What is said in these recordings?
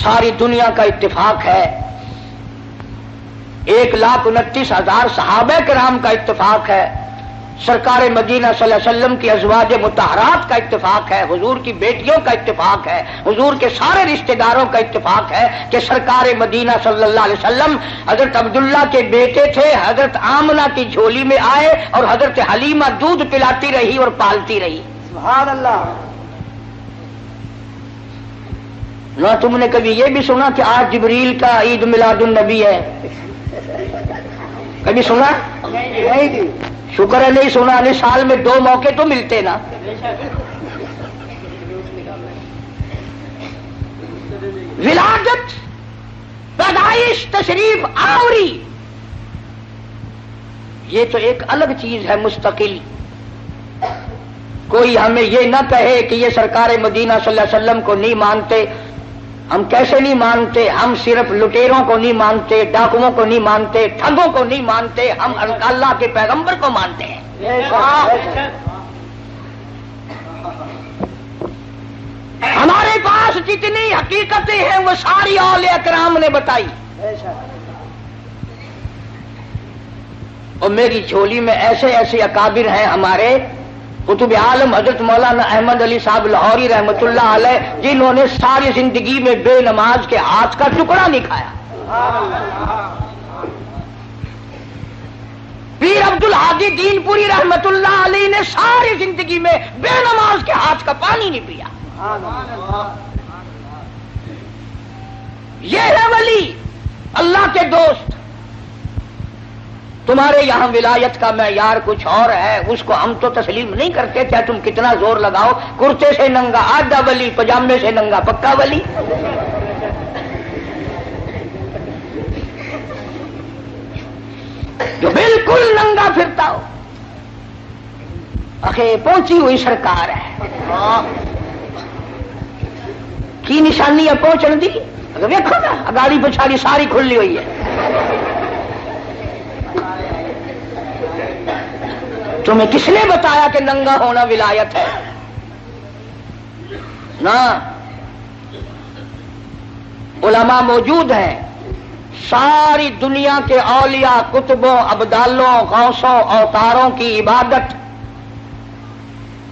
ساری دنیا کا اتفاق ہے، 1,29,000 صحابہ کرام کا اتفاق ہے، سرکار مدینہ صلی اللہ علیہ وسلم کی ازواج مطہرات کا اتفاق ہے، حضور کی بیٹیوں کا اتفاق ہے، حضور کے سارے رشتہ داروں کا اتفاق ہے کہ سرکار مدینہ صلی اللہ علیہ وسلم حضرت عبداللہ کے بیٹے تھے، حضرت آمنہ کی جھولی میں آئے اور حضرت حلیمہ دودھ پلاتی رہی اور پالتی رہی. سبحان اللہ. نہ تم نے کبھی یہ بھی سنا کہ آج جبریل کا عید میلاد النبی ہے؟ کبھی سنا؟ نہیں جی. شکر ہے نہیں سنا، نہیں سال میں 2 موقع تو ملتے نا. ولادت، پیدائش، تشریف آوری، یہ تو ایک الگ چیز ہے مستقل. کوئی ہمیں یہ نہ کہے کہ یہ سرکار مدینہ صلی اللہ علیہ وسلم کو نہیں مانتے. ہم کیسے نہیں مانتے؟ ہم صرف لٹیروں کو نہیں مانتے، ڈاکوؤں کو نہیں مانتے، ٹھگوں کو نہیں مانتے، ہم اللہ کے پیغمبر کو مانتے ہیں. ہمارے پاس جتنی حقیقتیں ہیں وہ ساری اولیاء کرام نے بتائی. اور میری جھولی میں ایسے ایسے اکابر ہیں ہمارے قطب عالم حضرت مولانا احمد علی صاحب لاہوری رحمۃ اللہ علیہ، جنہوں نے ساری زندگی میں بے نماز کے ہاتھ کا ٹکڑا نہیں کھایا. پیر عبد الحادی دین پوری رحمۃ اللہ علیہ نے ساری زندگی میں بے نماز کے ہاتھ کا پانی نہیں پیا. یہ ہے ولی، اللہ کے دوست. تمہارے یہاں ولایت کا معیار کچھ اور ہے، اس کو ہم تو تسلیم نہیں کرتے، چاہے تم کتنا زور لگاؤ. کرتے سے ننگا آدھا ولی، پجامے سے ننگا پکا ولی. جو بالکل ننگا پھرتا ہو، اخے پہنچی ہوئی سرکار ہے کی نشانی ہے پہنچن دی. اگر دیکھو نا اگاڑی پچھاڑی ساری کھلی ہوئی ہے. تمہیں کس نے بتایا کہ ننگا ہونا ولایت ہے؟ نہ، علماء موجود ہیں، ساری دنیا کے اولیاء، کتبوں، ابدالوں، غوثوں، اوتاروں کی عبادت،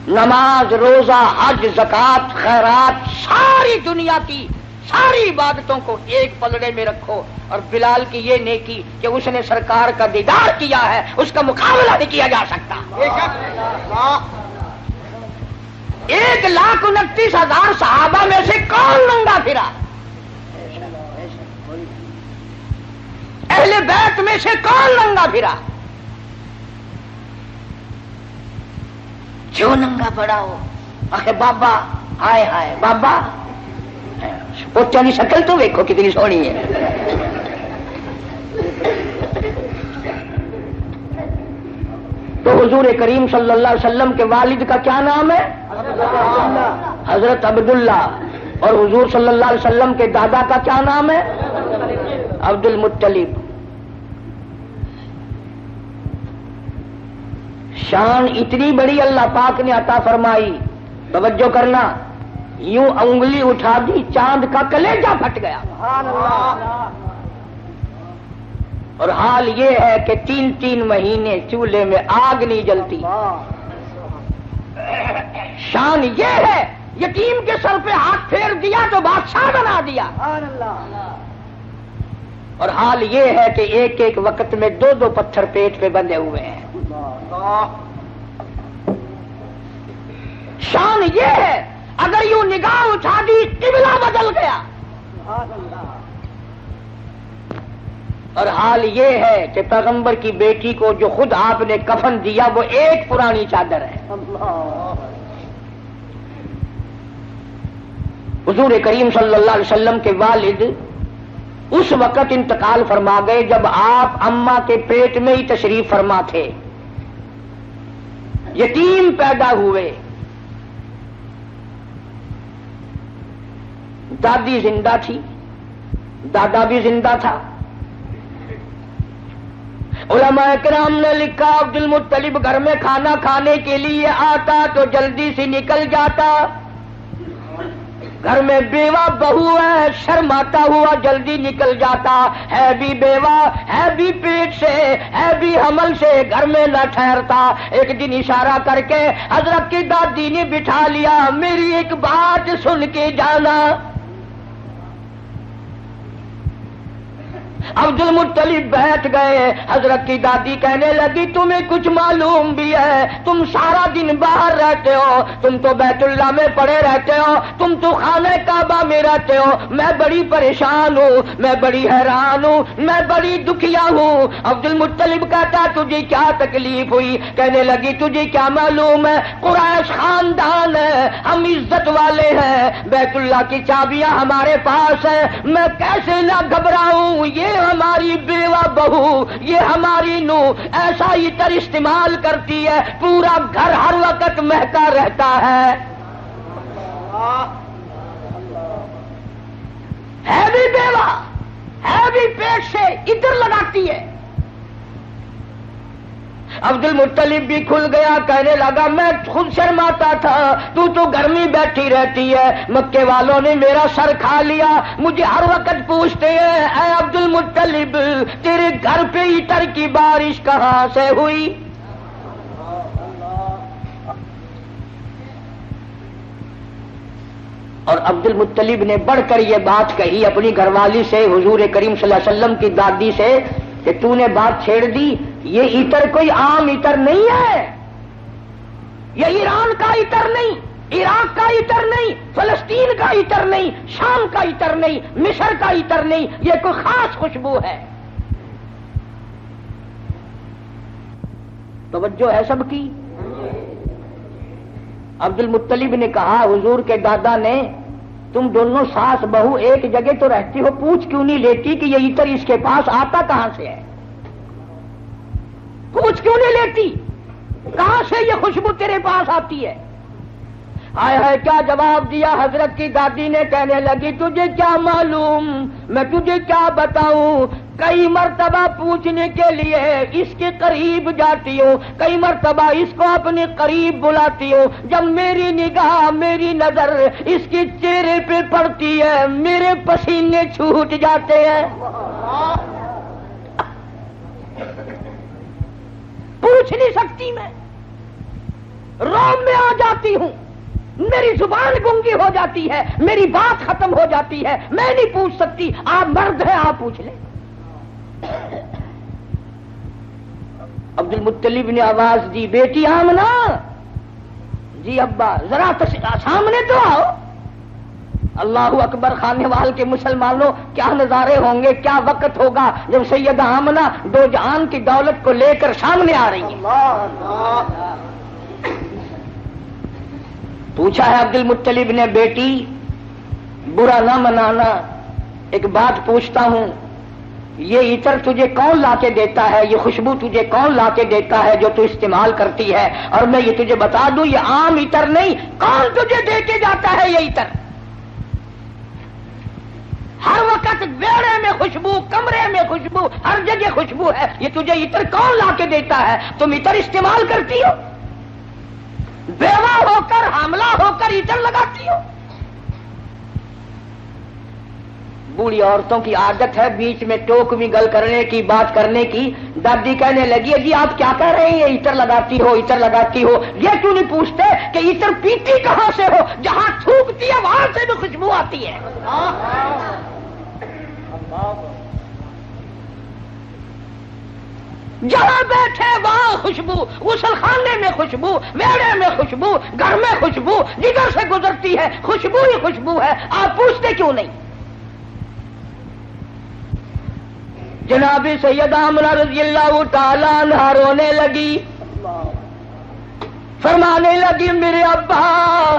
نماز، روزہ، حج، زکوٰۃ، خیرات، ساری دنیا کی ساری عبادتوں کو ایک پلڑے میں رکھو، اور بلال کی یہ نیکی کہ اس نے سرکار کا دیدار کیا ہے، اس کا مقابلہ نہیں کیا جا سکتا. 1,29,000 صحابہ میں سے کون ننگا پھرا؟ اہل بیت میں سے کون ننگا پھرا؟ جو ننگا پڑا ہو آخر بابا، ہائے ہائے بابا، پوچھا کی شکل تو دیکھو کتنی سونی ہے. تو حضور کریم صلی اللہ علیہ وسلم کے والد کا کیا نام ہے؟ حضرت عبداللہ. اور حضور صلی اللہ علیہ وسلم کے دادا کا کیا نام ہے؟ عبد المطلب. شان اتنی بڑی اللہ پاک نے عطا فرمائی، توجہ کرنا، یوں انگلی اٹھا دی چاند کا کلیجہ پھٹ گیا. اور حال یہ ہے کہ 3 مہینے چولہے میں آگ نہیں جلتی. شان یہ ہے، یتیم کے سر پہ ہاتھ پھیر دیا تو بادشاہ بنا دیا. اور حال یہ ہے کہ ایک ایک وقت میں 2 پتھر پیٹ پہ بندھے ہوئے ہیں. شان یہ ہے، اگر یوں نگاہ اٹھا دی قبلہ بدل گیا. اور حال یہ ہے کہ پیغمبر کی بیٹی کو جو خود آپ نے کفن دیا وہ ایک پرانی چادر ہے. حضور کریم صلی اللہ علیہ وسلم کے والد اس وقت انتقال فرما گئے جب آپ اماں کے پیٹ میں ہی تشریف فرما تھے. یتیم پیدا ہوئے، دادی زندہ تھی، دادا بھی زندہ تھا. علماء کرام نے لکھا عبد المطلب گھر میں کھانا کھانے کے لیے آتا تو جلدی سے نکل جاتا، گھر میں بیوہ بہو ہے، شرماتا ہوا جلدی نکل جاتا ہے، بھی بیوہ ہے، بھی پیٹ سے ہے، بھی حمل سے گھر میں نہ ٹھہرتا۔ ایک دن اشارہ کر کے حضرت کی دادی نے بٹھا لیا، میری ایک بات سن کے جانا۔ عبد المطلب بیٹھ گئے، حضرت کی دادی کہنے لگی تمہیں کچھ معلوم بھی ہے؟ تم سارا دن باہر رہتے ہو، تم تو بیت اللہ میں پڑے رہتے ہو، تم تو خانہ کعبہ میں رہتے ہو، میں بڑی پریشان ہوں، میں بڑی حیران ہوں، میں بڑی دکھیا ہوں۔ عبد المطلب کہتا تجھے کیا تکلیف ہوئی؟ کہنے لگی تجھے کیا معلوم ہے، قریش خاندان ہے، ہم عزت والے ہیں، بیت اللہ کی چابیاں ہمارے پاس ہیں، میں کیسے نہ گھبراؤں؟ یہ ہماری بیوہ بہو، یہ ہماری نو ایسا عطر استعمال کرتی ہے، پورا گھر ہر وقت مہکا رہتا ہے بھی بیوہ ہے، بھی پیٹ سے عطر لگاتی ہے۔ عبد المطلب بھی کھل گیا، کہنے لگا میں خود شرماتا تھا، تو گھر میں بیٹھی رہتی ہے، مکے والوں نے میرا سر کھا لیا، مجھے ہر وقت پوچھتے ہیں اے عبد المطلب تیرے گھر پہ عطر کی بارش کہاں سے ہوئی؟ اور عبد المطلب نے بڑھ کر یہ بات کہی اپنی گھر والی سے، حضور کریم صلی اللہ علیہ وسلم کی دادی سے، کہ تو نے بات چھیڑ دی، یہ عطر کوئی عام عطر نہیں ہے، یہ ایران کا عطر نہیں، عراق کا عطر نہیں، فلسطین کا عطر نہیں، شام کا عطر نہیں، مصر کا عطر نہیں، یہ کوئی خاص خوشبو ہے۔ توجہ ہے سب کی؟ عبد المطلب نے کہا حضور کے دادا نے تم دونوں ساس بہو ایک جگہ تو رہتی ہو، پوچھ کیوں نہیں لیتی کہ یہ عطر اس کے پاس آتا کہاں سے ہے؟ پوچھ کیوں نہیں لیتی کہاں سے یہ خوشبو تیرے پاس آتی ہے؟ ہائے ہائے کیا جواب دیا حضرت کی دادی نے، کہنے لگی تجھے کیا معلوم، میں تجھے کیا بتاؤں، کئی مرتبہ پوچھنے کے لیے اس کے قریب جاتی ہوں، کئی مرتبہ اس کو اپنے قریب بلاتی ہوں، جب میری نگاہ میری نظر اس کے چہرے پہ پڑتی ہے میرے پسینے چھوٹ جاتے ہیں۔ پوچھ نہیں سکتی میں، روم میں آ جاتی ہوں، میری زبان گنگی ہو جاتی ہے، میری بات ختم ہو جاتی ہے، میں نہیں پوچھ سکتی، آپ مرد ہیں آپ پوچھ لیں۔ عبد المطلب نے آواز دی، بیٹی آمنہ، جی ابا ذرا سامنے تو آؤ۔ اللہ اکبر، خانے وال کے مسلمانوں کیا نظارے ہوں گے، کیا وقت ہوگا جب سیدہ آمنہ دو جہان کی دولت کو لے کر سامنے آ رہی ہیں۔ پوچھا ہے عبد المطلب نے، بیٹی برا نہ منانا، ایک بات پوچھتا ہوں، یہ عطر تجھے کون لا کے دیتا ہے، یہ خوشبو تجھے کون لا کے دیتا ہے جو تو استعمال کرتی ہے؟ اور میں یہ تجھے بتا دوں یہ عام عطر نہیں، کون تجھے دے کے جاتا ہے یہ عطر؟ ہر وقت بیڑے میں خوشبو، کمرے میں خوشبو، ہر جگہ خوشبو ہے، یہ تجھے عطر کون لا کے دیتا ہے؟ تم عطر استعمال کرتی ہو، بیوہ ہو کر حاملہ ہو کر عطر لگاتی ہو۔ بوڑھی عورتوں کی عادت ہے بیچ میں ٹوک میں گل کرنے کی، بات کرنے کی۔ دادی کہنے لگی جی آپ کیا کہہ رہے ہیں، یہ عطر لگاتی ہو، عطر لگاتی ہو، یہ کیوں نہیں پوچھتے کہ عطر پیتی کہاں سے ہو؟ جہاں تھوکتی ہے وہاں سے بھی خوشبو آتی ہے۔ جہاں بیٹھے وہاں خوشبو، غسل خانے میں خوشبو، میڑے میں خوشبو، گھر میں خوشبو، جدھر سے گزرتی ہے خوشبو ہی خوشبو ہے، آپ پوچھتے کیوں نہیں؟ جناب سیدہ آمنہ رضی اللہ تعالیٰ عنہا رونے لگی، فرمانے لگی میرے ابا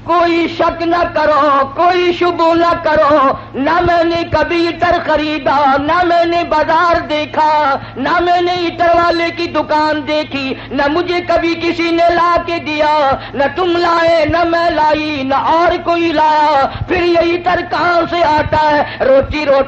کوئی شک نہ کرو، کوئی شبہ نہ کرو، نہ میں نے کبھی عطر خریدا، نہ میں نے بازار دیکھا، نہ میں نے عطر والے کی دکان دیکھی، نہ مجھے کبھی کسی نے لا کے دیا، نہ تم لائے نہ میں لائی نہ اور کوئی لایا، پھر یہ عطر کہاں سے آتا ہے؟ روتی روتی